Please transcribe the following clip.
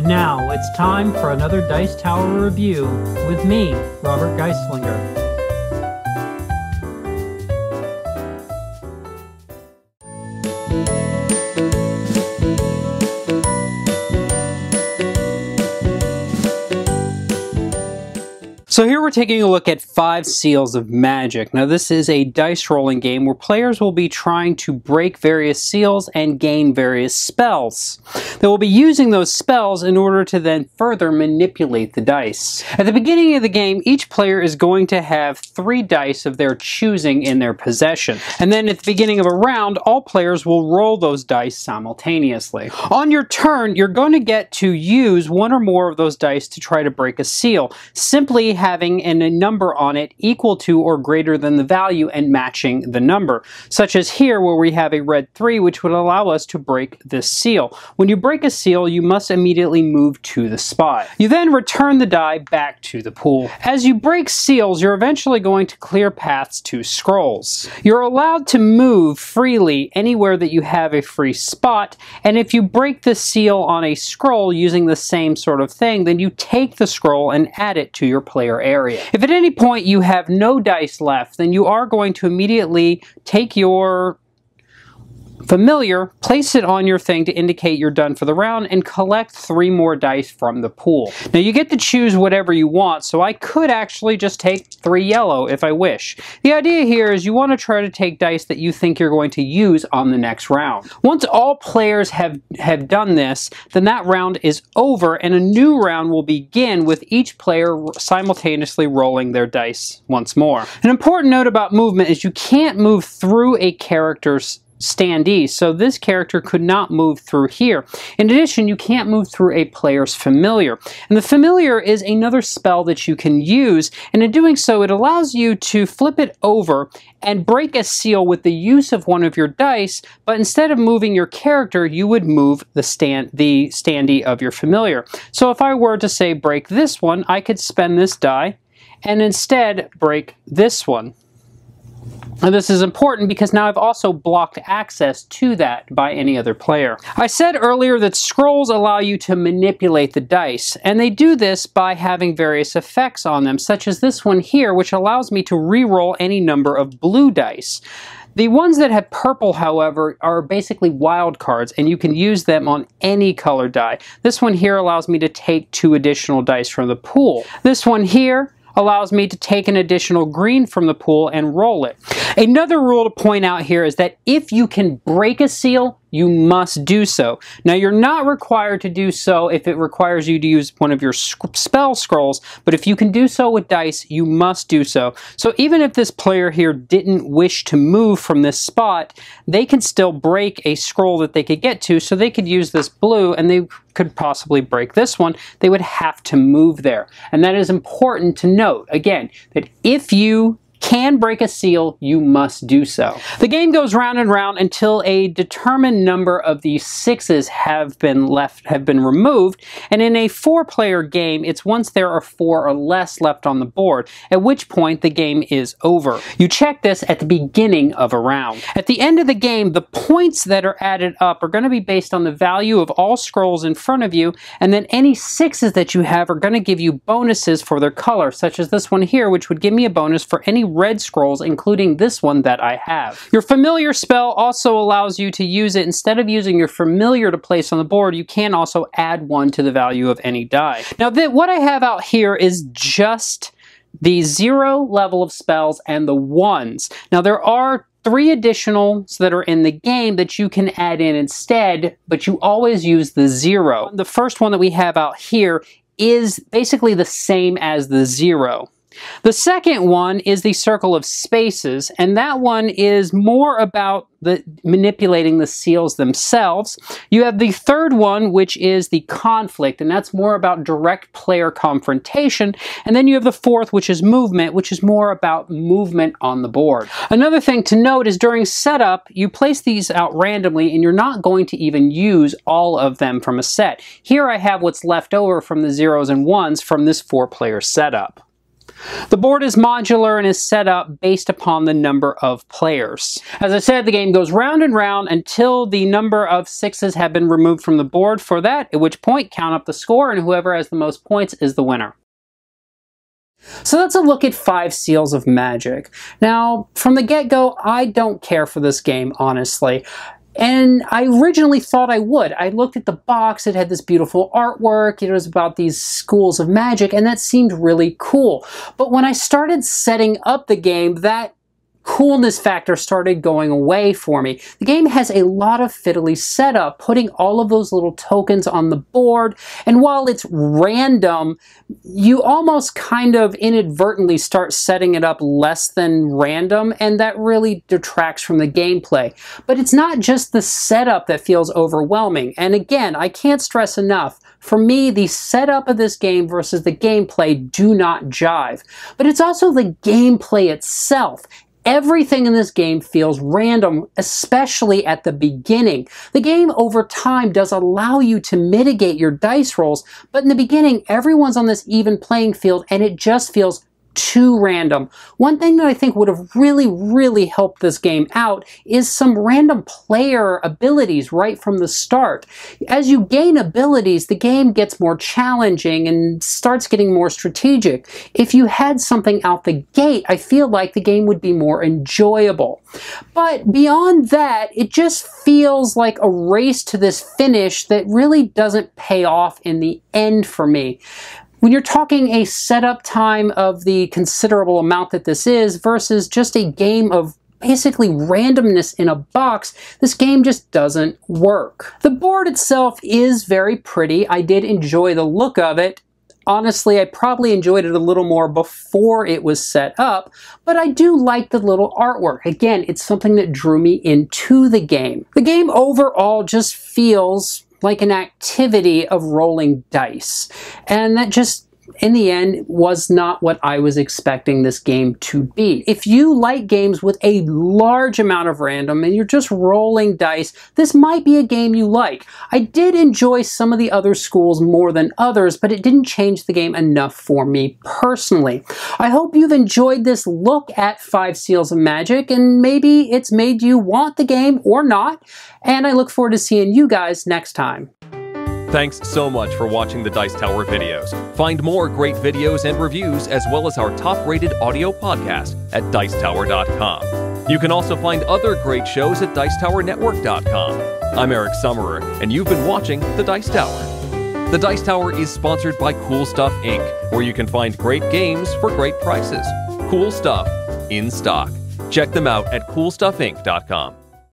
now it's time for another Dice Tower review with me, Robert Geistlinger. So here we're taking a look at 5 Seals of Magic. Now this is a dice rolling game where players will be trying to break various seals and gain various spells. They will be using those spells in order to then further manipulate the dice. At the beginning of the game, each player is going to have 3 dice of their choosing in their possession. And then at the beginning of a round, all players will roll those dice simultaneously. On your turn, you're going to get to use one or more of those dice to try to break a seal. Simply having a number on it equal to or greater than the value and matching the number, such as here where we have a red 3, which would allow us to break this seal. When you break a seal, you must immediately move to the spot. You then return the die back to the pool. As you break seals, you're eventually going to clear paths to scrolls. You're allowed to move freely anywhere that you have a free spot, and if you break the seal on a scroll using the same sort of thing, then you take the scroll and add it to your player area. If at any point you have no dice left, then you are going to immediately take your familiar, place it on your thing to indicate you're done for the round, and collect 3 more dice from the pool. Now you get to choose whatever you want, so I could actually just take 3 yellow if I wish. The idea here is you want to try to take dice that you think you're going to use on the next round. Once all players have done this, then that round is over and a new round will begin with each player simultaneously rolling their dice once more. An important note about movement is you can't move through a character's standee, so this character could not move through here. In addition, you can't move through a player's familiar. And the familiar is another spell that you can use, and in doing so, it allows you to flip it over and break a seal with the use of one of your dice, but instead of moving your character, you would move the standee of your familiar. So if I were to say break this one, I could spend this die and instead break this one. And this is important because now I've also blocked access to that by any other player. I said earlier that scrolls allow you to manipulate the dice, and they do this by having various effects on them, such as this one here, which allows me to re-roll any number of blue dice. The ones that have purple, however, are basically wild cards, and you can use them on any color die. This one here allows me to take 2 additional dice from the pool. This one here allows me to take an additional green from the pool and roll it. Another rule to point out here is that if you can break a seal, you must do so. Now, you're not required to do so if it requires you to use one of your spell scrolls, but if you can do so with dice, you must do so. So even if this player here didn't wish to move from this spot, they can still break a scroll that they could get to, so they could use this blue and they could possibly break this one. They would have to move there. And that is important to note, again, that if you can break a seal, you must do so. The game goes round and round until a determined number of these 6s have been removed, and in a 4-player game, it's once there are 4 or less left on the board, at which point the game is over. You check this at the beginning of a round. At the end of the game, the points that are added up are going to be based on the value of all scrolls in front of you, and then any 6s that you have are going to give you bonuses for their color, such as this one here, which would give me a bonus for any red scrolls, including this one that I have. Your familiar spell also allows you to use it. Instead of using your familiar to place on the board, you can also add 1 to the value of any die. Now, what I have out here is just the 0 level of spells and the 1s. Now, there are 3 additionals that are in the game that you can add in instead, but you always use the 0. The first one that we have out here is basically the same as the 0. The second one is the Circle of Spaces, and that one is more about manipulating the seals themselves. You have the third one, which is the Conflict, and that's more about direct player confrontation. And then you have the fourth, which is Movement, which is more about movement on the board. Another thing to note is during setup, you place these out randomly, and you're not going to even use all of them from a set. Here I have what's left over from the 0s and 1s from this 4-player setup. The board is modular and is set up based upon the number of players. As I said, the game goes round and round until the number of 6s have been removed from the board for that, at which point count up the score, and whoever has the most points is the winner. So that's a look at 5 Seals of Magic. Now, from the get-go, I don't care for this game, honestly. And I originally thought I would. I looked at the box, it had this beautiful artwork, it was about these schools of magic, and that seemed really cool. But when I started setting up the game, that coolness factor started going away for me. The game has a lot of fiddly setup, putting all of those little tokens on the board, and while it's random, you almost kind of inadvertently start setting it up less than random, and that really detracts from the gameplay. But it's not just the setup that feels overwhelming, and again, I can't stress enough, for me, the setup of this game versus the gameplay do not jive. But it's also the gameplay itself. Everything in this game feels random, especially at the beginning. The game over time does allow you to mitigate your dice rolls, but in the beginning, everyone's on this even playing field and it just feels too random. One thing that I think would have really helped this game out is some random player abilities right from the start. As you gain abilities, the game gets more challenging and starts getting more strategic. If you had something out the gate, I feel like the game would be more enjoyable. But beyond that, it just feels like a race to this finish that really doesn't pay off in the end for me. When you're talking a setup time of the considerable amount that this is versus just a game of basically randomness in a box, this game just doesn't work. The board itself is very pretty. I did enjoy the look of it. Honestly, I probably enjoyed it a little more before it was set up, but I do like the little artwork. Again, it's something that drew me into the game. The game overall just feels like an activity of rolling dice. And that just, in the end, was not what I was expecting this game to be. If you like games with a large amount of random and you're just rolling dice, this might be a game you like. I did enjoy some of the other schools more than others, but it didn't change the game enough for me personally. I hope you've enjoyed this look at 5 Seals of Magic, and maybe it's made you want the game or not, and I look forward to seeing you guys next time. Thanks so much for watching the Dice Tower videos. Find more great videos and reviews as well as our top-rated audio podcast at Dicetower.com. You can also find other great shows at Dicetowernetwork.com. I'm Eric Summerer, and you've been watching The Dice Tower. The Dice Tower is sponsored by Cool Stuff Inc., where you can find great games for great prices. Cool stuff in stock. Check them out at CoolStuffInc.com.